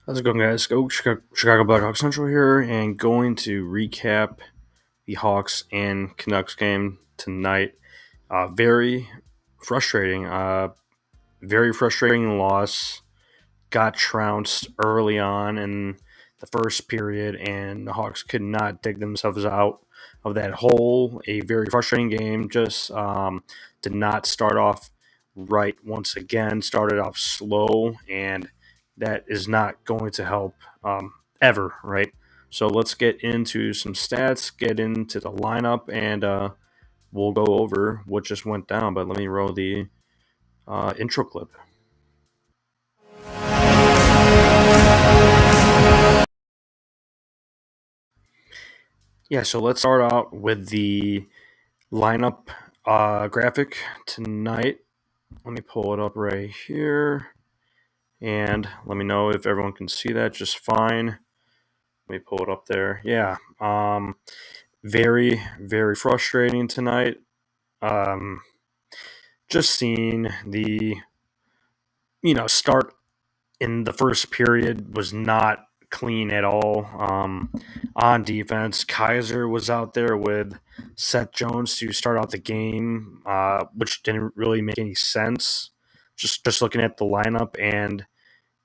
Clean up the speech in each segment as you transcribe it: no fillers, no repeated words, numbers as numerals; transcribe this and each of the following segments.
How's it going, guys? Skoks, Chicago Blackhawks Central here, and going to recap the Hawks and Canucks game tonight. Very frustrating. Very frustrating loss. Got trounced early on in the first period, and the Hawks could not dig themselves out of that hole. A very frustrating game. Just did not start off right once again. Started off slow, and that is not going to help ever, right? So let's get into some stats, get into the lineup, and we'll go over what just went down. But let me roll the intro clip. Yeah, so let's start out with the lineup graphic tonight. Let me pull it up right here, and let me know if everyone can see that just fine. Let me pull it up there. Yeah, very, very frustrating tonight. Just seeing the, start in the first period was not clean at all. On defense, Kaiser was out there with Seth Jones to start out the game, which didn't really make any sense. Just looking at the lineup and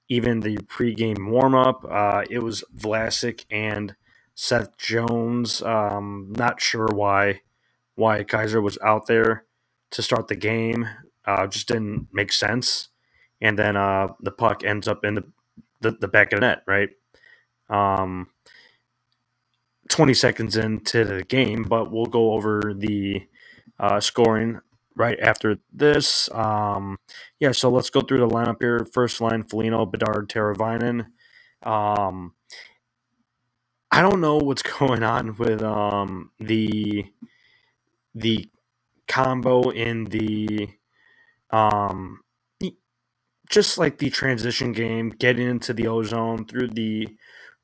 even the pregame warm-up, it was Vlasic and Seth Jones. Not sure why Kaiser was out there to start the game. Just didn't make sense. And then the puck ends up in the back of the net, right? Um, 20 seconds into the game, but we'll go over the scoring right after this. So let's go through the lineup here. First line, Foligno, Bedard, Teravainen. I don't know what's going on with the combo in the um, just like the transition game, getting into the ozone through the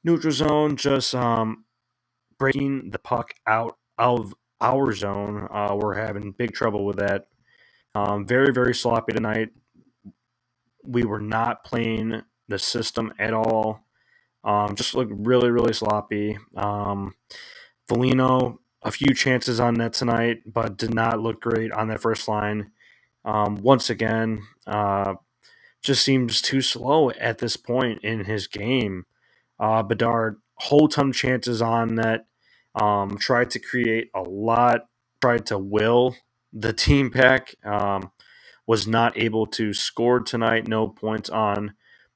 neutral zone, just breaking the puck out of our zone. We're having big trouble with that. Very, very sloppy tonight. We were not playing the system at all. Just looked really, really sloppy. Foligno, a few chances on net tonight, but did not look great on that first line. Once again, just seems too slow at this point in his game. Bedard, whole ton of chances on net. Tried to create a lot, tried to will the team back. Was not able to score tonight. No points on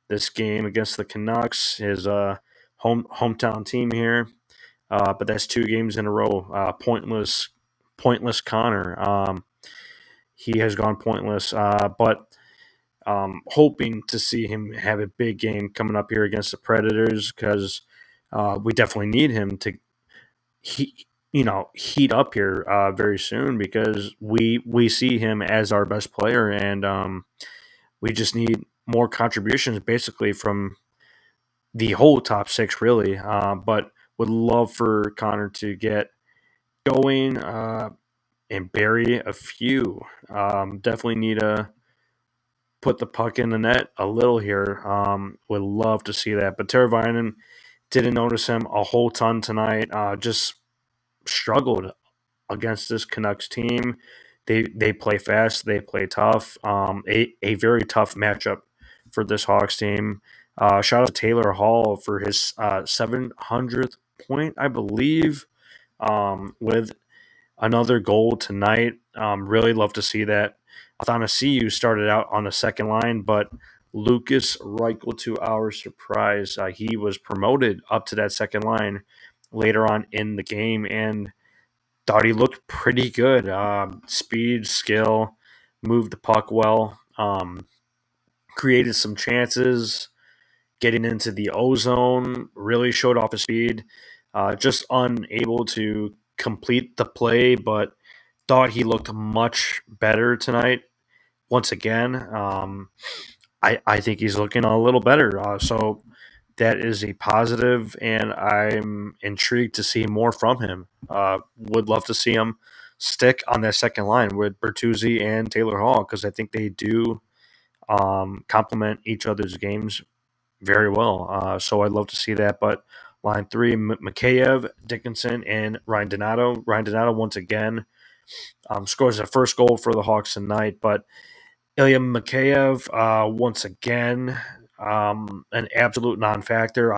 this game against the Canucks, his hometown team here. But that's 2 games in a row. Pointless Connor. He has gone pointless. But hoping to see him have a big game coming up here against the Predators because we definitely need him to heat up here very soon because we see him as our best player, and we just need more contributions basically from the whole top 6 really. But would love for Connor to get going and bury a few. Definitely need to put the puck in the net a little here. Would love to see that. But Teravainen, didn't notice him a whole ton tonight. Just struggled against this Canucks team. They play fast. They play tough. A very tough matchup for this Hawks team. Shout out to Taylor Hall for his 700th point, I believe, with another goal tonight. Really love to see that. Athanasiou started out on the second line, but Lucas Reichel, to our surprise, he was promoted up to that second line later on in the game and thought he looked pretty good. Speed, skill, moved the puck well, created some chances, getting into the ozone, really showed off his speed. Just unable to complete the play, but thought he looked much better tonight. Once again, I think he's looking a little better. So that is a positive, and I'm intrigued to see more from him. Would love to see him stick on that second line with Bertuzzi and Taylor Hall because I think they do complement each other's games very well. So I'd love to see that. But line three, Mikheyev, Dickinson, and Ryan Donato. Ryan Donato once again scores the first goal for the Hawks tonight, but Ilya Mikheyev once again an absolute non-factor.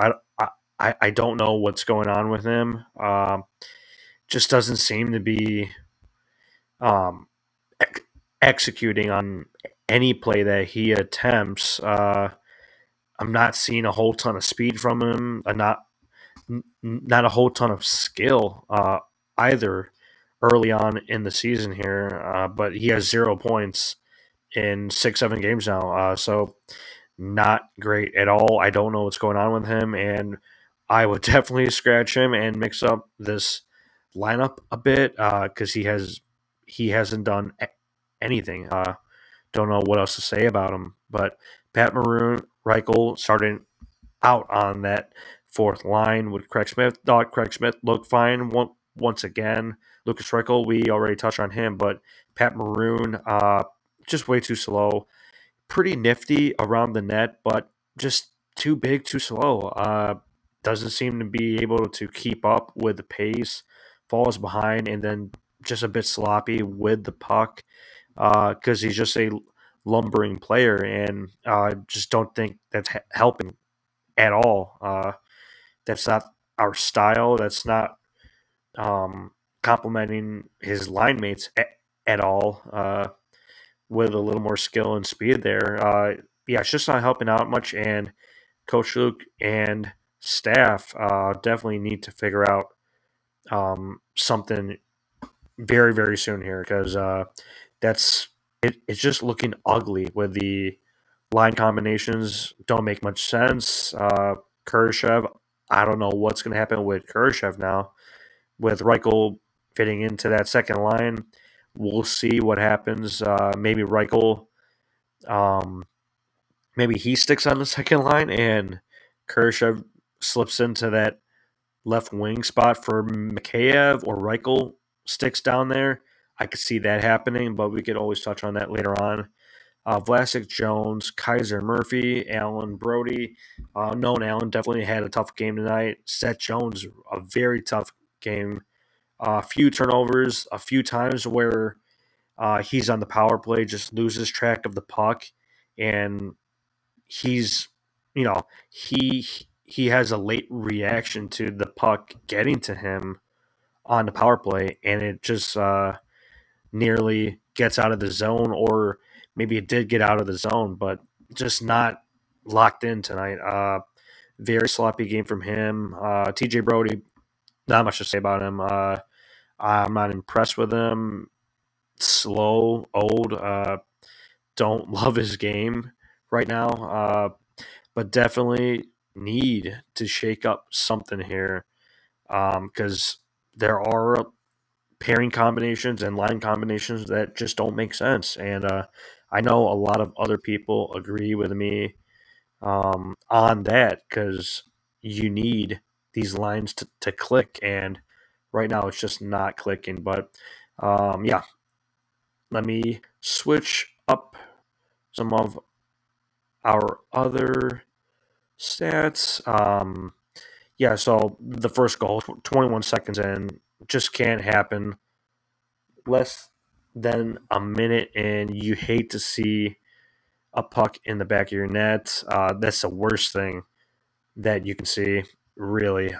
I don't know what's going on with him. Just doesn't seem to be um, executing on any play that he attempts. I'm not seeing a whole ton of speed from him. Not a whole ton of skill either early on in the season here. But he has 0 points in 6, 7 games now. So not great at all. I don't know what's going on with him, and I would definitely scratch him and mix up this lineup a bit because he hasn't done anything. Don't know what else to say about him. But Pat Maroon, Reichel starting out on that fourth line with Craig Smith. Thought Craig Smith looked fine once again. Lucas Reichel, we already touched on him, but Pat Maroon, just way too slow. Pretty nifty around the net, but just too big, too slow. Doesn't seem to be able to keep up with the pace. Falls behind, and then just a bit sloppy with the puck because he's just a lumbering player, and I just don't think that's helping at all. That's not our style. That's not complimenting his line mates at all. With a little more skill and speed there. Yeah, it's just not helping out much. And Coach Luke and staff definitely need to figure out something very, very soon here because it's just looking ugly with the line combinations. Don't make much sense. Kurashev, I don't know what's going to happen with Kurashev now. With Reichel fitting into that second line, we'll see what happens. Maybe Reichel, maybe he sticks on the second line and Kurashev slips into that left wing spot for Mikheyev, or Reichel sticks down there. I could see that happening, but we could always touch on that later on. Vlasic, Jones, Kaiser, Murphy, Allen, Brody. Known Allen definitely had a tough game tonight. Seth Jones, a very tough game. A few turnovers, a few times where he's on the power play, just loses track of the puck, and he's, he has a late reaction to the puck getting to him on the power play, and it just nearly gets out of the zone, or maybe it did get out of the zone, but just not locked in tonight. Very sloppy game from him. TJ Brody, not much to say about him. I'm not impressed with him. Slow, old. Don't love his game right now, but definitely need to shake up something here because there are pairing combinations and line combinations that just don't make sense. And I know a lot of other people agree with me on that because you need these lines to click. And right now it's just not clicking. But yeah, let me switch up some of our other stats. Yeah, so the first goal, 21 seconds in, just can't happen. Less than a minute, and you hate to see a puck in the back of your net. That's the worst thing that you can see, really,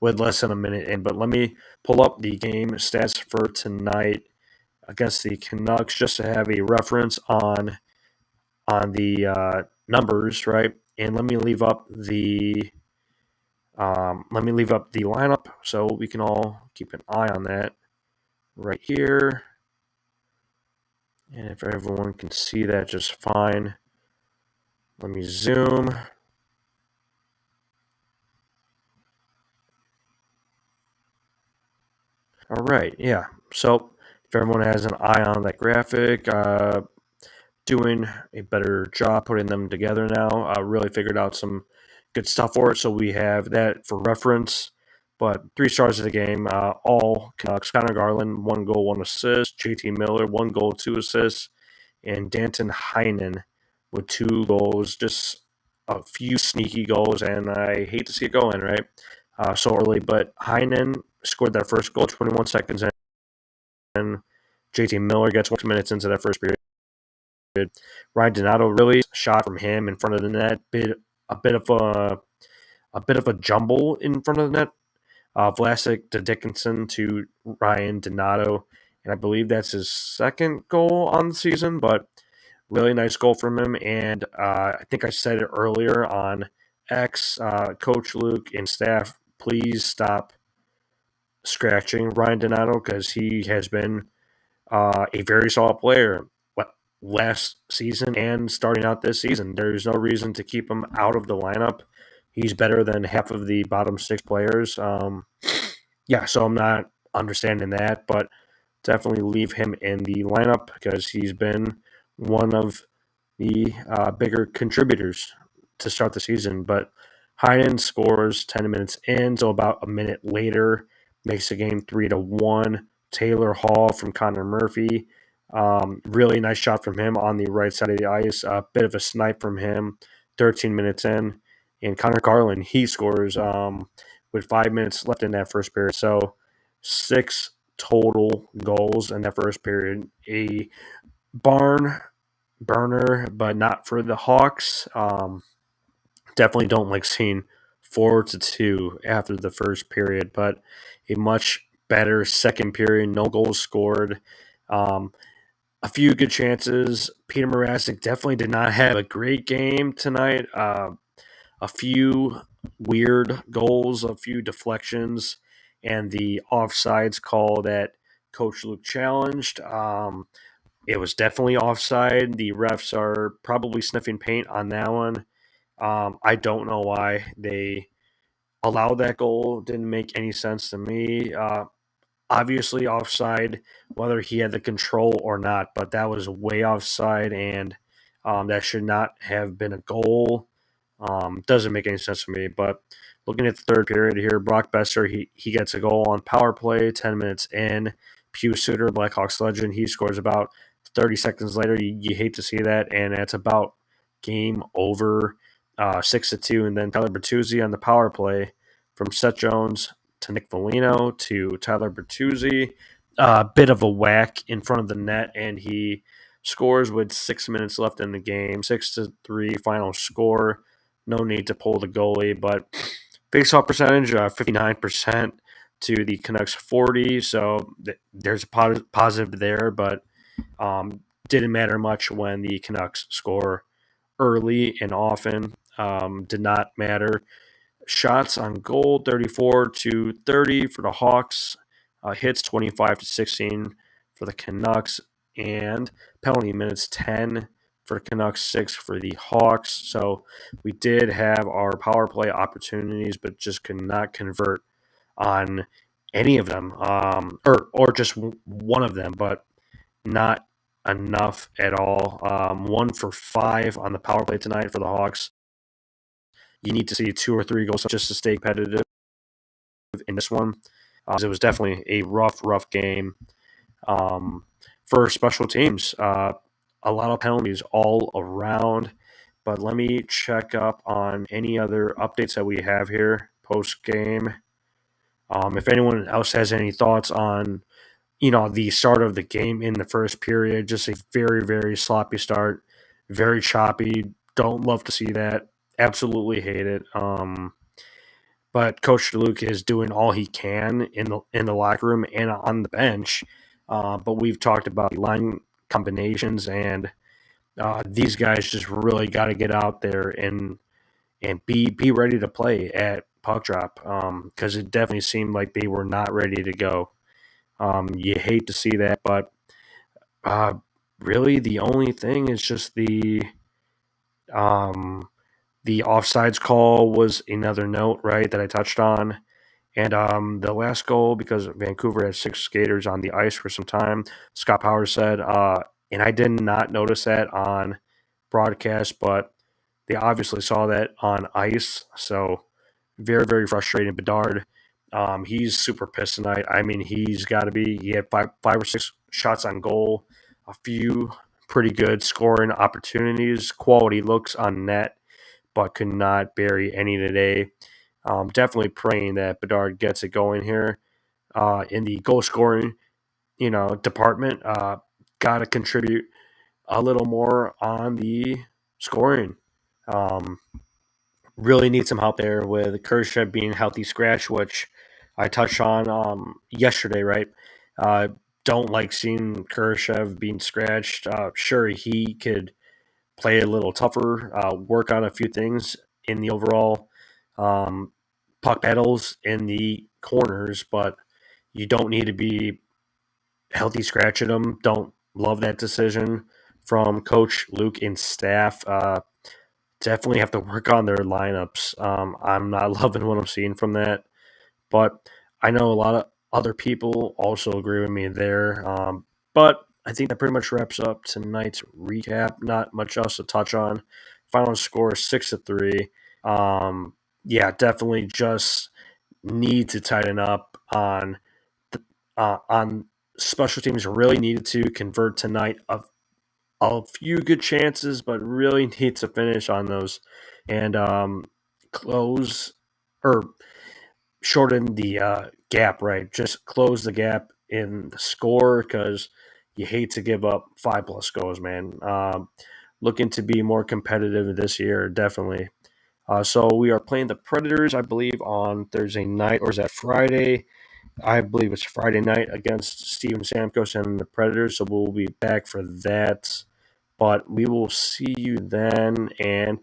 with less than a minute in. But let me pull up the game stats for tonight against the Canucks just to have a reference on the numbers, right? And let me leave up the lineup so we can all keep an eye on that right here. And if everyone can see that just fine, let me zoom. All right, yeah. So if everyone has an eye on that graphic, doing a better job putting them together now. Really figured out some good stuff for it. So we have that for reference. But 3 stars of the game, all Canucks. Connor Garland, 1 goal, 1 assist. JT Miller, 1 goal, 2 assists. And Danton Heinen with 2 goals. Just a few sneaky goals, and I hate to see it go in, right? So early, but Heinen scored that first goal 21 seconds in. JT Miller gets 1 minutes into that first period. Ryan Donato really shot from him in front of the net. A bit of a jumble in front of the net. Vlasic to Dickinson to Ryan Donato, and I believe that's his second goal on the season. But really nice goal from him, and I think I said it earlier on X. Coach Luke and staff, please stop scratching Ryan Donato because he has been a very solid player last season and starting out this season. There's no reason to keep him out of the lineup. He's better than half of the bottom 6 players. So I'm not understanding that, but definitely leave him in the lineup because he's been one of the bigger contributors to start the season. But Heinen scores 10 minutes in, so about a minute later, makes the game 3-1. Taylor Hall from Connor Murphy. Really nice shot from him on the right side of the ice. A bit of a snipe from him 13 minutes in. And Connor Garland, he scores with 5 minutes left in that first period. So 6 total goals in that first period. A barn burner, but not for the Hawks. Definitely don't like seeing 4-2 after the first period, but a much better second period. No goals scored. A few good chances. Peter Mrazek definitely did not have a great game tonight. A few weird goals, a few deflections, and the offsides call that Coach Luke challenged. It was definitely offside. The refs are probably sniffing paint on that one. I don't know why they allowed that goal. Didn't make any sense to me. Obviously offside, whether he had the control or not, but that was way offside, and that should not have been a goal. Doesn't make any sense to me. But looking at the third period here, Brock Besser, he gets a goal on power play 10 minutes in. Pew Suter, Blackhawks legend, he scores about 30 seconds later. You hate to see that, and it's about game over, 6-2. And then Tyler Bertuzzi on the power play from Seth Jones to Nick Foligno to Tyler Bertuzzi. A bit of a whack in front of the net, and he scores with 6 minutes left in the game. 6-3 final score. No need to pull the goalie, but face-off percentage 59% to the Canucks 40. So there's a positive there, but didn't matter much when the Canucks score early and often. Did not matter. Shots on goal 34-30 for the Hawks. Hits 25-16 for the Canucks, and penalty minutes 10 for the Canucks, 6 for the Hawks. So we did have our power play opportunities, but just could not convert on any of them, or just one of them, but not enough at all. 1 for 5 on the power play tonight for the Hawks. You need to see 2 or 3 goals just to stay competitive in this one. It was definitely a rough game for special teams. A lot of penalties all around. But let me check up on any other updates that we have here post-game. If anyone else has any thoughts on, the start of the game in the first period, just a very, very sloppy start, very choppy. Don't love to see that. Absolutely hate it. But Coach Luke is doing all he can in the locker room and on the bench. But we've talked about line combinations, and these guys just really got to get out there and be ready to play at puck drop, because it definitely seemed like they were not ready to go. You hate to see that, but really the only thing is just the offsides call was another note, right, that I touched on. And the last goal, because Vancouver had 6 skaters on the ice for some time, Scott Powers said, and I did not notice that on broadcast, but they obviously saw that on ice. So very, very frustrating. Bedard, he's super pissed tonight. I mean, he's got to be. He had five or six shots on goal, a few pretty good scoring opportunities, quality looks on net, but could not bury any today. Definitely praying that Bedard gets it going here in the goal scoring, department. Got to contribute a little more on the scoring. Um, really need some help there with Kershaw being healthy scratch, which I touched on yesterday, right? Uh, don't like seeing Kershaw being scratched. Sure, he could play a little tougher, work on a few things in the overall um, puck battles in the corners, but you don't need to be healthy scratching him. Don't love that decision from Coach Luke and staff. Definitely have to work on their lineups. I'm not loving what I'm seeing from that, but I know a lot of other people also agree with me there. But I think that pretty much wraps up tonight's recap. Not much else to touch on. Final score 6-3. Yeah, definitely just need to tighten up on special teams. Really needed to convert tonight. A few good chances, but really need to finish on those and close or shorten the gap, right? Just close the gap in the score because you hate to give up 5+ goals, man. Looking to be more competitive this year, definitely. So we are playing the Predators, I believe, on Thursday night, or is that Friday? I believe it's Friday night against Steven Stamkos and the Predators, so we'll be back for that. But we will see you then, and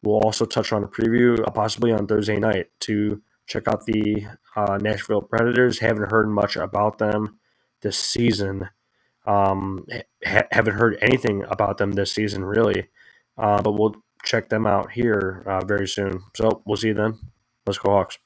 we'll also touch on a preview, possibly on Thursday night, to check out the Nashville Predators. Haven't heard much about them this season. Haven't heard anything about them this season, really. But we'll check them out here very soon. So we'll see you then. Let's go Hawks.